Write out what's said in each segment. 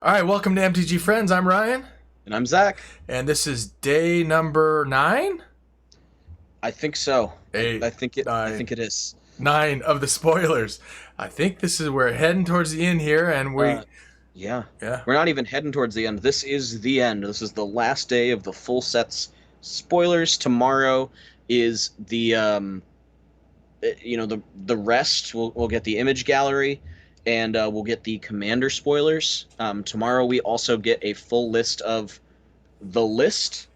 All right, welcome to MTG Friends. I'm Ryan, And I'm Zach. and this is day number 9. I think so. I, Eight, I think it. I nine, think it is. 9 of the spoilers. I think this is we're heading towards the end here, and Uh, yeah. yeah, We're not even heading towards the end. This is the end. This is the last day of the full sets. Spoilers. Tomorrow is the rest. We'll get the image gallery, and we'll get the commander spoilers. Tomorrow we also get a full list of the list,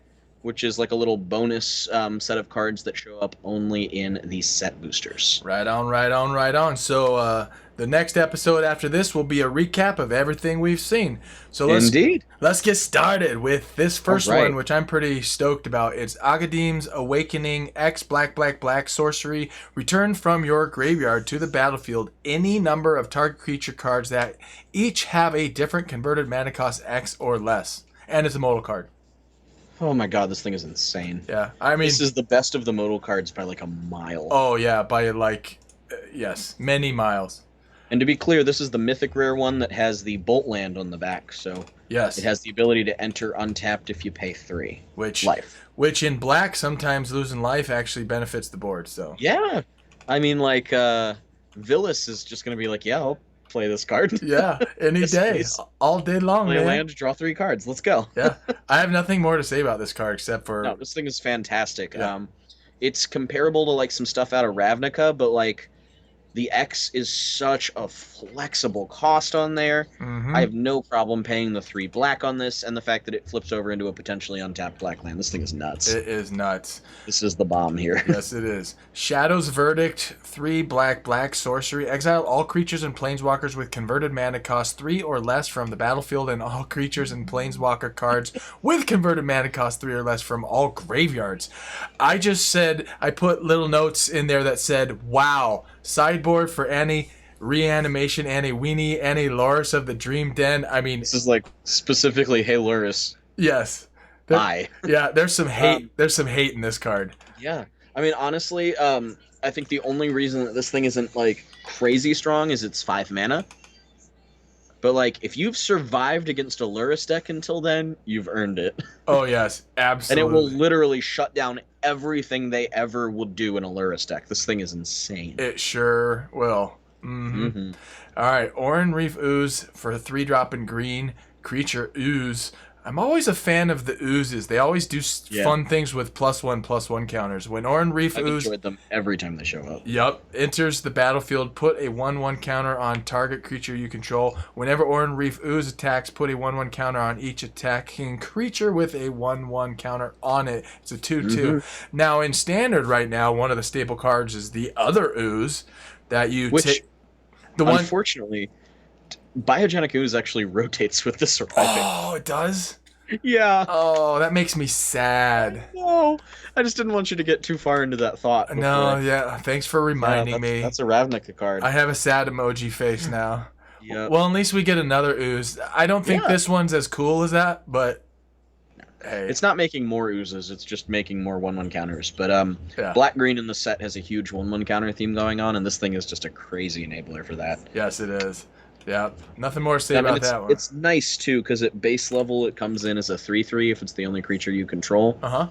which is like a little bonus set of cards that show up only in the set boosters. right on, right on, right on. So the next episode after this will be a recap of everything we've seen. So Indeed. let's get started with this first All right. one, which I'm pretty stoked about. It's Agadim's Awakening X black black black sorcery. Return from your graveyard to the battlefield any number of target creature cards that each have a different converted mana cost X or less, and it's a modal card. Oh my god, this thing is insane. Yeah, I mean, This is the best of the modal cards by like a mile. oh yeah, by like yes, many miles. And to be clear, this is the mythic rare one that has the bolt land on the back, so Yes, it has the ability to enter untapped if you pay 3 which life. which in black sometimes losing life actually benefits the board. So Yeah. I mean, like, Villas is just going to be like, yeah, I'll play this card. yeah, any Yes, day, please. all day long, Play a man. land, draw 3 cards. Let's go. Yeah, I have nothing more to say about this card except for No, this thing is fantastic. Yeah. It's comparable to, like, some stuff out of Ravnica, but, like, the X is such a flexible cost on there. Mhm. I have no problem paying the 3 black on this, and the fact that it flips over into a potentially untapped black land. This thing is nuts. It is nuts. This is the bomb here. Yes, it is. Shadow's Verdict, 3 black black sorcery. Exile all creatures and planeswalkers with converted mana cost 3 or less from the battlefield, and all creatures and planeswalker cards with converted mana cost 3 or less from all graveyards. I just said, I put little notes in there that said, wow, sideboard for any reanimation, any weenie, any Loris of the Dream Den. I mean, This is like specifically, hey, Luris, yes. bye. Yeah, there's some hate. There's some hate in this card. Yeah. I mean, honestly, I think the only reason that this thing isn't, like, crazy strong is it's 5 mana. But, like, if you've survived against a Luris deck until then, you've earned it. Oh yes, And absolutely. it will literally shut down everything they ever will do in a Luris deck. This thing is insane. It sure will. Mm-hmm. All right, Oran Reef Ooze for a 3-drop in green creature Ooze. I'm always a fan of the Oozes. They always do fun things with +1/+1 counters. When Oran Reef I've Ooze, enjoyed them every time they show up. yep, enters the battlefield, put a 1/1 counter on target creature you control. Whenever Oran Reef Ooze attacks, put a 1/1 counter on each attacking creature with a 1/1 counter on it. It's a 2/2. Now in standard right now, one of the staple cards is the other Ooze that you Which, take. The one. unfortunately, Biogenic Ooze actually rotates with the surviving. Oh, it does. Yeah. Oh, that makes me sad. No, I just didn't want you to get too far into that thought. No, yeah. Thanks for reminding me. That's a Ravnica card. I have a sad emoji face now. Yep. Well, at least we get another Ooze. I don't think Yeah. this one's as cool as that, but hey, It's not making more oozes, it's just making more 1/1 counters. But yeah. black green in the set has a huge 1/1 counter theme going on, and this thing is just a crazy enabler for that. Yes, it is. Yeah, nothing more to say I mean, about it's, that one. it's nice too, because at base level it comes in as a 3/3 if it's the only creature you control, Uh-huh.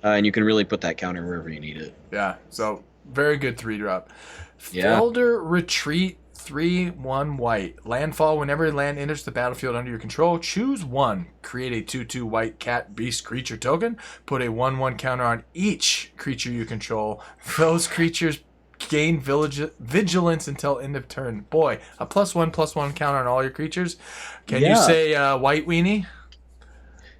And you can really put that counter wherever you need it. Yeah, so very good 3-drop. Yeah. Welder Retreat, 3/1 white. Landfall, whenever a land enters the battlefield under your control, choose one. Create a 2/2 white cat beast creature token. Put a 1/1 counter on each creature you control. Those creatures gain vigilance until end of turn. Boy, a +1/+1 counter on all your creatures. Can you Yeah. say white weenie?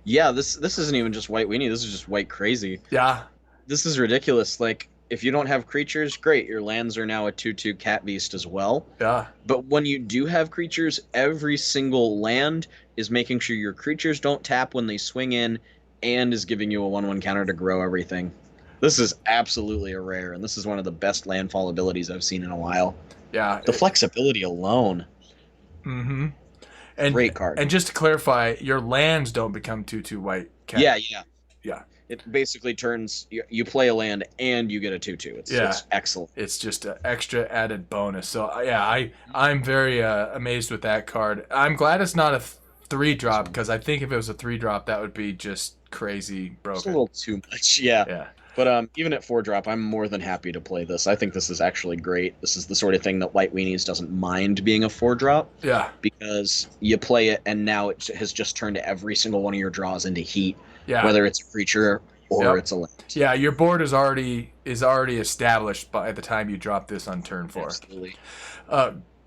Yeah, this isn't even just white weenie, this is just white crazy. Yeah. This is ridiculous. Like, if you don't have creatures, great, your lands are now a 2/2 cat beast as well. Yeah. But when you do have creatures, every single land is making sure your creatures don't tap when they swing in, and is giving you a 1/1 counter to grow everything. This is absolutely a rare, and this is one of the best landfall abilities I've seen in a while. Yeah. The flexibility alone. Mm-hmm. And, Great card. And just to clarify, your lands don't become 2/2 white cat. Yeah. Yeah. It basically turns, you play a land and you get a 2/2. It's excellent. It's just an extra added bonus. So yeah, I'm very amazed with that card. I'm glad it's not a 3-drop, because I think if it was a 3-drop, that would be just crazy It's a broken. little too much, yeah. Yeah. But even at 4-drop, I'm more than happy to play this. I think this is actually great. This is the sort of thing that White Weenies doesn't mind being a 4-drop. Yeah. Because you play it, and now it has just turned every single one of your draws into heat. Yeah. Whether it's a creature or it's a land. Yeah, your board is already established by the time you drop this on turn 4. Absolutely.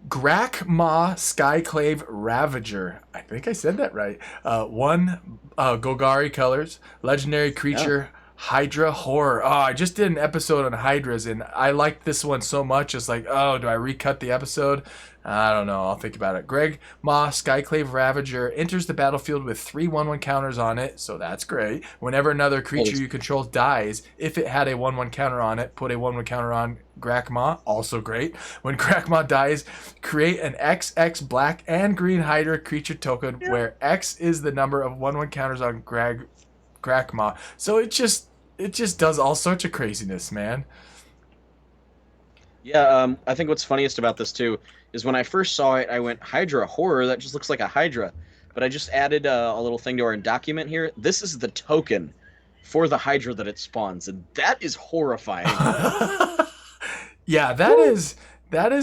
Grackma Skyclaveravager. I think I said that right. 1 Golgari colors, legendary creature, Hydra Horror. Oh, I just did an episode on Hydras, and I liked this one so much. It's like, oh, do I recut the episode? I don't know. I'll think about it. Grackma Skyclaveravager enters the battlefield with 3 1/1 counters on it, so that's great. Whenever another creature you control dies, if it had a 1/1 counter on it, put a 1/1 counter on Grackma, also great. When Grackma dies, create an XX black and green Hydra creature token where X is the number of 1/1 counters on Grackma. So it just does all sorts of craziness, man. Yeah, I think what's funniest about this too is when I first saw it, I went, Hydra Horror, that just looks like a Hydra. But I just added a little thing to our document here. This is the token for the Hydra that it spawns, and that is horrifying. Yeah, that is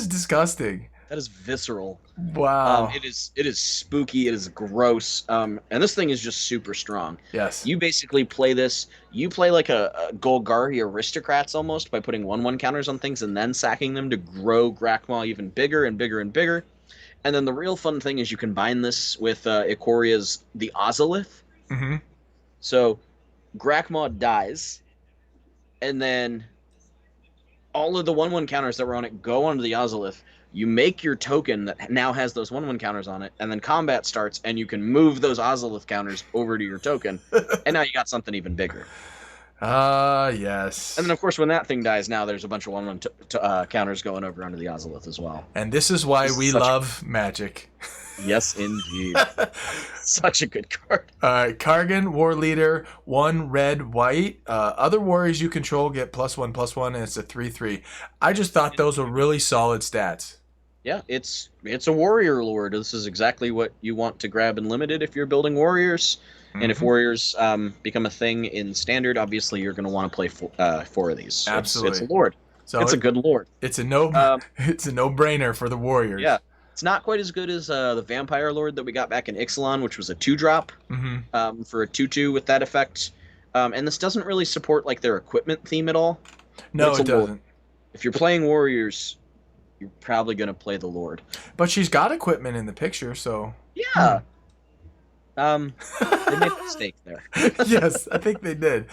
disgusting. That is visceral. Wow. It is spooky. It is gross. And this thing is just super strong. Yes. You basically play this. You play like a Golgari Aristocrats almost by putting 1/1 counters on things and then sacking them to grow Grackma even bigger and bigger and bigger. And then the real fun thing is you combine this with Ikoria's The Ozolith. Mm-hmm. So Grackma dies, and then all of the 1/1 counters that were on it go onto the Ozolith. You make your token that now has those 1/1 counters on it, and then combat starts, and you can move those Ozolith counters over to your token, and now you got something even bigger. Yes. And then, of course, when that thing dies, now there's a bunch of 1/1 counters going over onto the Ozolith as well. And this is why we love Magic. Yes, indeed. Such a good card. All right, Kargan, War Leader, 1 red, white. Other warriors you control get +1/+1, and it's a 3/3. I just thought those were really solid stats. Yeah, it's a warrior lord. This is exactly what you want to grab in limited if you're building warriors. And if warriors become a thing in standard, obviously you're going to want to play 4 of these. Absolutely, it's a lord. So it's a good lord. It's a no-brainer for the warriors. Yeah, it's not quite as good as the vampire lord that we got back in Ixalan, which was a 2-drop for a 2/2 with that effect. And this doesn't really support like their equipment theme at all. No, it doesn't. Lord. If you're playing warriors, you're probably going to play the lord. But she's got equipment in the picture, so yeah. They made a mistake there. Yes, I think they did.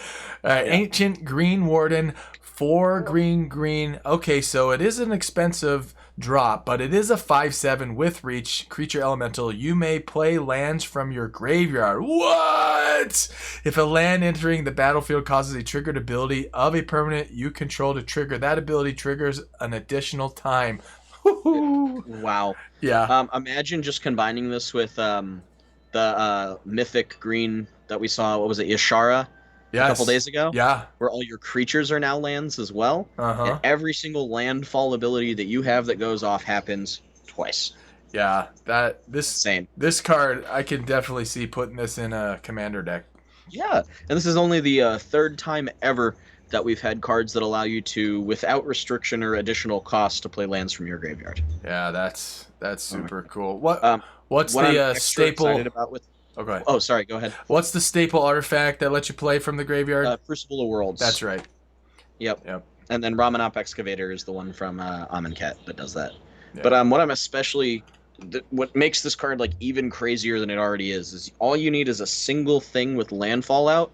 All right, Ancient Green Warden, 4 green. Okay, so it is an expensive drop, but it is a 5/7 with reach, creature elemental. You may play lands from your graveyard. What? If a land entering the battlefield causes a triggered ability of a permanent you control to trigger, that ability triggers an additional time. Wow. Yeah. Imagine just combining this with the mythic green that we saw. What was it, Ishara? Yes. A couple days ago. Yeah. Where all your creatures are now lands as well. And every single landfall ability that you have that goes off happens twice. Yeah. This card, I can definitely see putting this in a commander deck. Yeah. And this is only the 3rd time ever that we've had cards that allow you to, without restriction or additional cost, to play lands from your graveyard. Yeah, that's super cool. What's the staple? Excited about with Okay. Oh, sorry. Go ahead. What's the staple artifact that lets you play from the graveyard? Crucible of Worlds. That's right. Yep. And then Ramanop Excavator is the one from Amonkhet that does that. Yeah. But what I'm especially, what makes this card like even crazier than it already is all you need is a single thing with landfall out,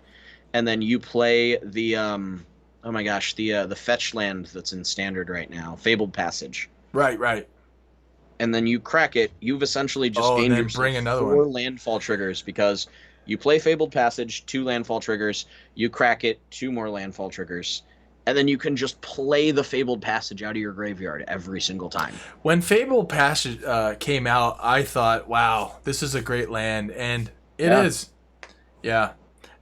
and then you play the oh my gosh, the fetch land that's in standard right now, Fabled Passage. Right. And then you crack it, you've essentially just gained yourself 4 landfall triggers because you play Fabled Passage, 2 landfall triggers, you crack it, 2 more landfall triggers, and then you can just play the Fabled Passage out of your graveyard every single time. When Fabled Passage came out, I thought, wow, this is a great land, and it is. Yeah.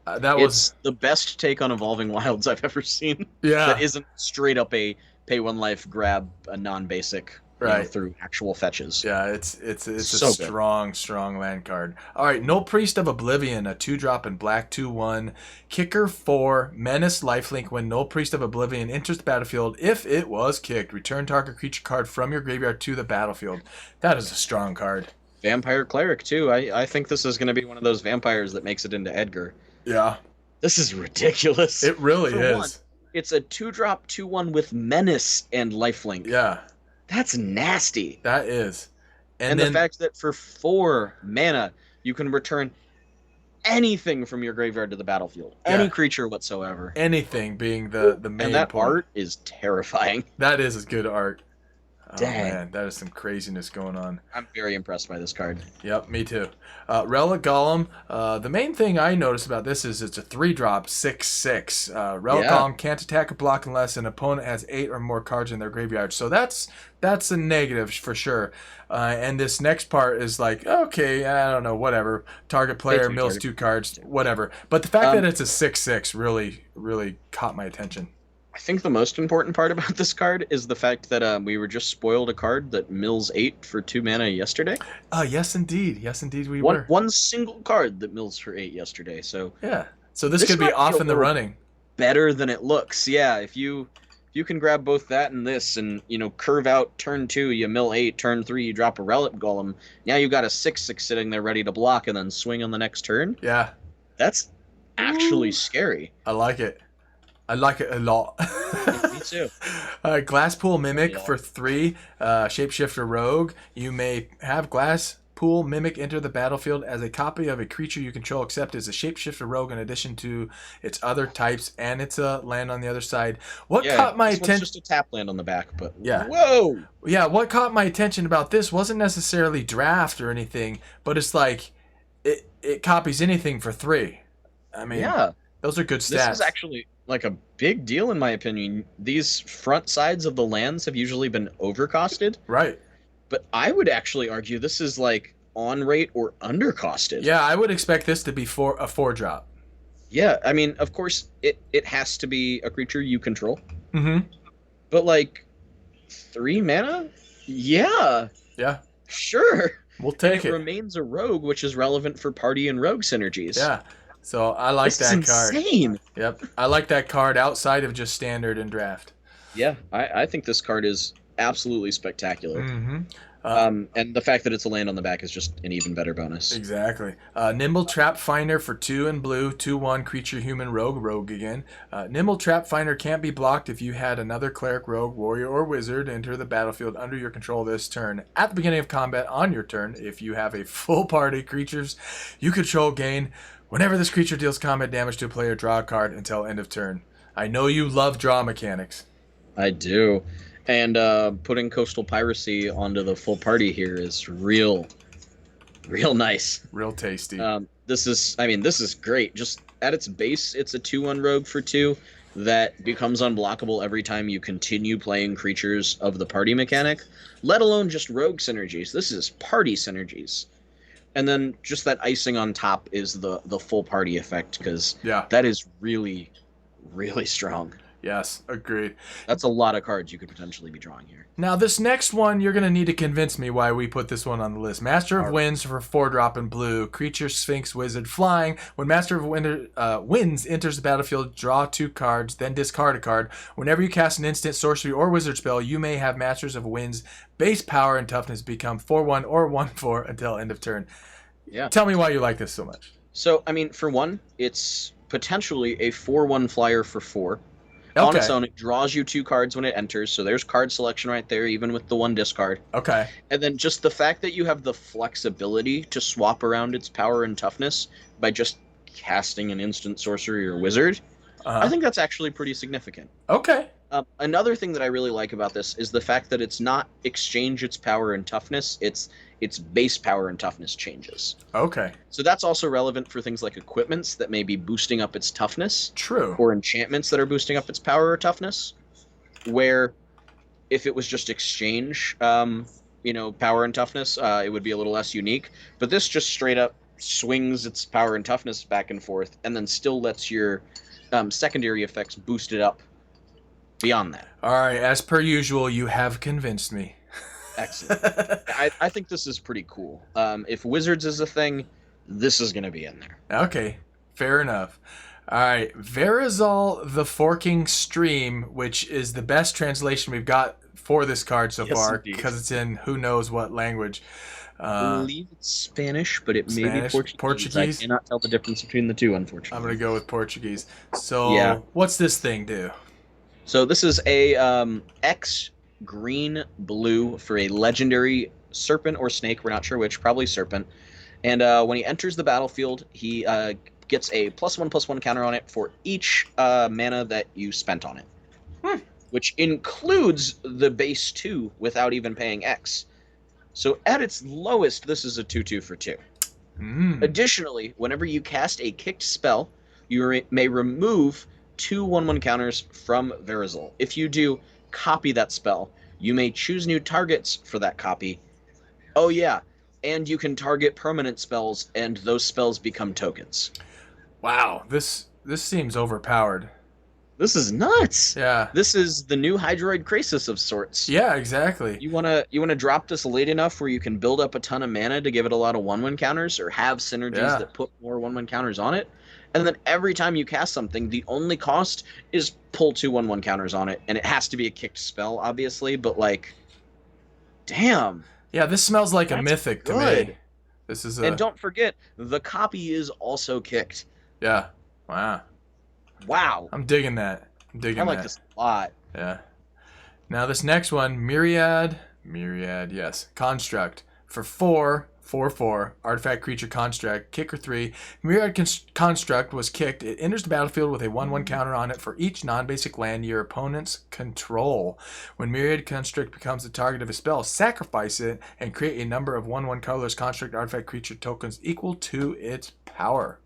It's the best take on Evolving Wilds I've ever seen. Yeah. That isn't straight up a pay 1 life, grab a non-basic. Right. through actual fetches. Yeah, it's a So good. strong land card. All right, No Priest of Oblivion, a 2-drop in black 2/1, kicker 4, menace lifelink. When No Priest of Oblivion enters the battlefield, if it was kicked, return target creature card from your graveyard to the battlefield. That is a strong card. Vampire Cleric too. I think this is going to be one of those vampires that makes it into Edgar. Yeah, This is ridiculous. it really For is. one, it's a 2-drop 2/1 with menace and lifelink. Yeah, That's nasty. that is. And then the fact that for 4 mana, you can return anything from your graveyard to the battlefield. Any creature whatsoever. anything being the main And that point. art is terrifying. That is good art. Oh, Dang. man, that is some craziness going on. I'm very impressed by this card. Yep, me too. Relic Golem. The main thing I noticed about this is it's a 3-drop 6/6. Relic Golem can't attack or block unless an opponent has 8 or more cards in their graveyard. So that's a negative for sure. And this next part is like, okay, I don't know, whatever. Target player mills 2 cards, whatever. But the fact that it's a 6/6 really caught my attention. I think the most important part about this card is the fact that we were just spoiled a card that mills 8 for 2 mana yesterday. Yes, indeed. Yes, indeed, we were. One single card that mills for 8 yesterday. So yeah. So this could be off in the running. Better than it looks. Yeah, if you can grab both that and this and, curve out turn 2, you mill 8, turn 3, you drop a Relic Golem. Now you got a 6/6 sitting there ready to block and then swing on the next turn. Yeah. That's actually scary. I like it. I like it a lot. Me too. Glasspool Mimic for 3, Shapeshifter Rogue. You may have Glasspool Mimic enter the battlefield as a copy of a creature you control, except as a Shapeshifter Rogue in addition to its other types, and it's a land on the other side. What caught my attention? Just a tap land on the back, but yeah. Whoa! Yeah, what caught my attention about this wasn't necessarily draft or anything, but it's like it copies anything for 3. I mean, those are good stats. This is actually like a big deal in my opinion. These front sides of the lands have usually been overcosted. Right. But I would actually argue this is like on rate or undercosted. Yeah, I would expect this to be a 4-drop. Yeah, I mean, of course, it has to be a creature you control. Mm-hmm. But like 3 mana? Yeah. Yeah. Sure. We'll take it. It remains a rogue, which is relevant for party and rogue synergies. Yeah. So I like that card. Insane. Yep. I like that card outside of just standard and draft. Yeah, I think this card is absolutely spectacular. Mm-hmm. And the fact that it's a land on the back is just an even better bonus. Exactly. Nimble Trapfinder for 2 in blue, 2/1 creature human rogue again. Nimble Trapfinder can't be blocked if you had another cleric, rogue, warrior, or wizard enter the battlefield under your control this turn. At the beginning of combat on your turn, if you have a full party creatures you control gain. Whenever this creature deals combat damage to a player, draw a card until end of turn. I know you love draw mechanics. I do. And putting Coastal Piracy onto the full party here is real nice. Real tasty. This is great. Just at its base, it's a 2/1 rogue for 2 that becomes unblockable every time you continue playing creatures of the party mechanic, let alone just rogue synergies. This is party synergies. And then just that icing on top is the full party effect, because that is really, really strong. Yes, agreed. That's a lot of cards you could potentially be drawing here. Now, this next one, you're going to need to convince me why we put this one on the list. Master of Winds for 4-drop in blue. Creature, Sphinx, Wizard, flying. When Master of Winds enters the battlefield, draw 2 cards, then discard a card. Whenever you cast an instant, sorcery, or wizard spell, you may have Masters of Winds base power and toughness become 4/1 or 1/4 until end of turn. Yeah. Tell me why you like this so much. So, I mean, for one, it's potentially a 4/1 flyer for 4. Okay. On its own, it draws you 2 cards when it enters, so there's card selection right there, even with the 1 discard. Okay. And then just the fact that you have the flexibility to swap around its power and toughness by just casting an instant sorcery or wizard, I think that's actually pretty significant. Okay. Another thing that I really like about this is the fact that it's not exchange its power and toughness, its base power and toughness changes. Okay. So that's also relevant for things like equipments that may be boosting up its toughness. True. Or enchantments that are boosting up its power or toughness, where if it was just exchange, power and toughness, it would be a little less unique. But this just straight up swings its power and toughness back and forth, and then still lets your secondary effects boost it up beyond that. All right, as per usual, you have convinced me. Excellent. I think this is pretty cool. If Wizards is a thing, this is going to be in there. Okay, fair enough. All right, Verezol the Forking Stream, which is the best translation we've got for this card so Yes, far, indeed. because it's in who knows what language. I believe it's Spanish, but it may be Spanish? Portuguese? I cannot tell the difference between the two, unfortunately. I'm going to go with Portuguese. So, Yeah. what's this thing do? So this is a X green blue for a legendary serpent or snake. We're not sure which. Probably serpent. And when he enters the battlefield, he gets a +1/+1 counter on it for each mana that you spent on it, which includes the base 2 without even paying X. So at its lowest, this is a 2/2 for 2. Additionally, whenever you cast a kicked spell, you may remove 2 1/1 counters from Verezol. If you do, copy that spell. You may choose new targets for that copy. Oh yeah, and you can target permanent spells, and those spells become tokens. Wow, this seems overpowered. This is nuts. Yeah. This is the new Hydroid Krasis of sorts. Yeah, exactly. You wanna drop this late enough where you can build up a ton of mana to give it a lot of 1/1 counters, or have synergies that put more 1/1 counters on it. And then every time you cast something, the only cost is pull 2 1/1 counters on it, and it has to be a kicked spell, obviously. But like, damn. Yeah, this smells like a That's mythic to good. me. This is And don't forget, the copy is also kicked. Yeah. Wow. Wow. I'm digging that. I like this a lot. Yeah. Now this next one, Myriad, yes. Construct. For 4/4, artifact creature construct, kicker 3. Myriad construct was kicked. It enters the battlefield with a 1/1 counter on it for each non-basic land your opponents control. When Myriad construct becomes the target of a spell, sacrifice it and create a number of 1/1 colorless construct artifact creature tokens equal to its power.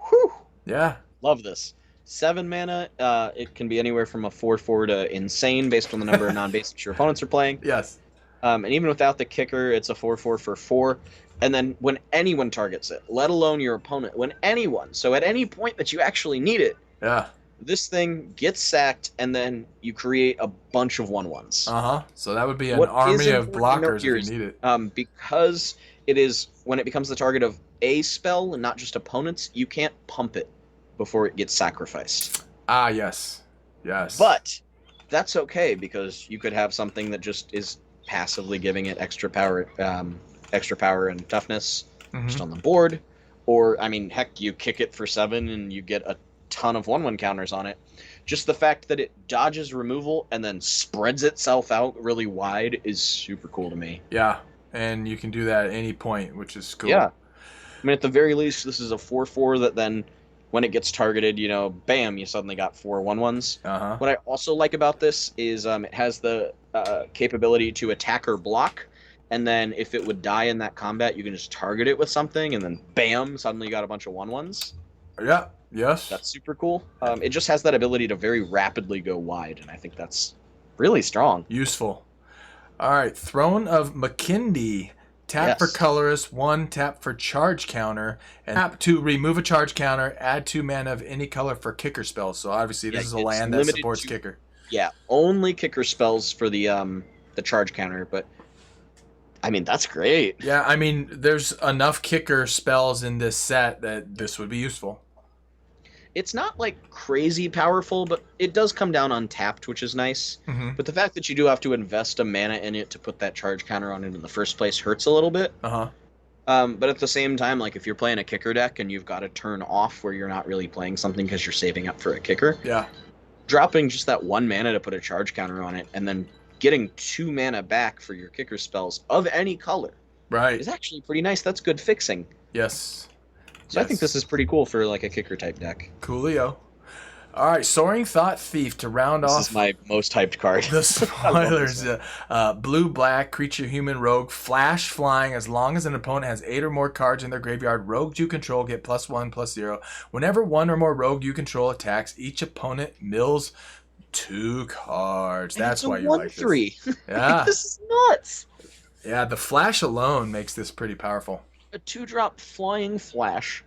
Whew. Yeah. Love this. 7 mana. It can be anywhere from a 4/4 to insane based on the number of non-basics your opponents are playing. Yes. And even without the kicker, it's a 4/4 for 4. And then when anyone targets it, let alone your opponent, when anyone, so at any point that you actually need it, Yeah. this thing gets sacked, and then you create a bunch of 1/1s. So that would be an What army is of important to blockers note here if you need it. because it is, when it becomes the target of a spell and not just opponents, you can't pump it before it gets sacrificed. Ah, yes. Yes. But that's okay, because you could have something that just is passively giving it extra power and toughness just on the board. Or, I mean, heck, you kick it for 7 and you get a ton of 1/1 counters on it. Just the fact that it dodges removal and then spreads itself out really wide is super cool to me. Yeah. And you can do that at any point, which is cool. Yeah. I mean, at the very least, this is a 4/4 that then, when it gets targeted, bam, you suddenly got 4 1/1s. What I also like about this is it has the capability to attack or block, and then if it would die in that combat, you can just target it with something, and then bam, suddenly you got a bunch of 1/1s. Yeah. Yes. That's super cool. It just has that ability to very rapidly go wide, and I think that's really strong. Useful. All right. Throne of Mackindy. Tap for colorless, 1 tap for charge counter, and tap to remove a charge counter, add 2 mana of any color for kicker spells. So obviously this is a land that supports kicker. Yeah, only kicker spells for the charge counter, but I mean, that's great. Yeah, I mean, there's enough kicker spells in this set that this would be useful. It's not like crazy powerful, but it does come down untapped, which is nice. But the fact that you do have to invest a mana in it to put that charge counter on it in the first place hurts a little bit. But at the same time, like if you're playing a kicker deck and you've got a turn off where you're not really playing something because you're saving up for a kicker, dropping just that 1 mana to put a charge counter on it and then getting 2 mana back for your kicker spells of any color is actually pretty nice. That's good fixing. Yes. So I think this is pretty cool for like a kicker type deck. Coolio. All right, Soaring Thought Thief to round off. This is my most hyped card. The spoilers. Blue-black, creature, human, rogue, flash flying. As long as an opponent has 8 or more cards in their graveyard, rogues you control get +1/+0. Whenever 1 or more rogue you control attacks, each opponent mills 2 cards. That's why you like this. 1/3. Yeah. This is nuts. Yeah, the flash alone makes this pretty powerful. A 2-drop flying flash.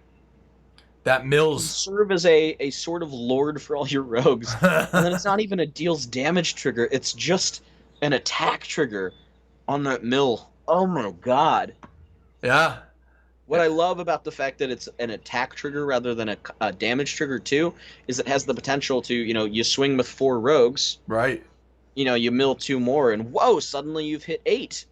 That mills. Serve as a sort of lord for all your rogues. And then it's not even a deals damage trigger. It's just an attack trigger on that mill. Oh my god. Yeah. What I love about the fact that it's an attack trigger rather than a damage trigger too is it has the potential to, you swing with 4 rogues, Right. you mill 2 more, and whoa, suddenly you've hit 8.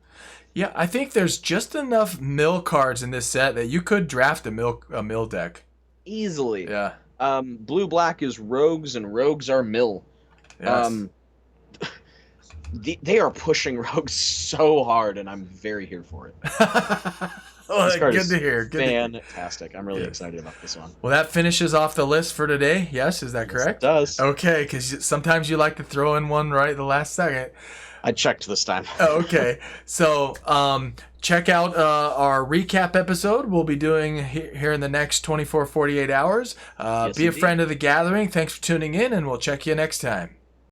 Yeah, I think there's just enough mill cards in this set that you could draft a mill deck. Easily. Yeah. Blue black is rogues and rogues are mill. Yes. They are pushing rogues so hard, and I'm very here for it. Oh, This card good is to hear. Good to hear. fantastic. I'm really excited about this one. Well, that finishes off the list for today. Yes, is that correct? Yes, it does. Okay, because sometimes you like to throw in one right at the last second. I checked this time. Okay, so check out our recap episode we'll be doing here in the next 24, 48 hours. Yes, Be a indeed. friend of the gathering. Thanks for tuning in, and we'll check you next time.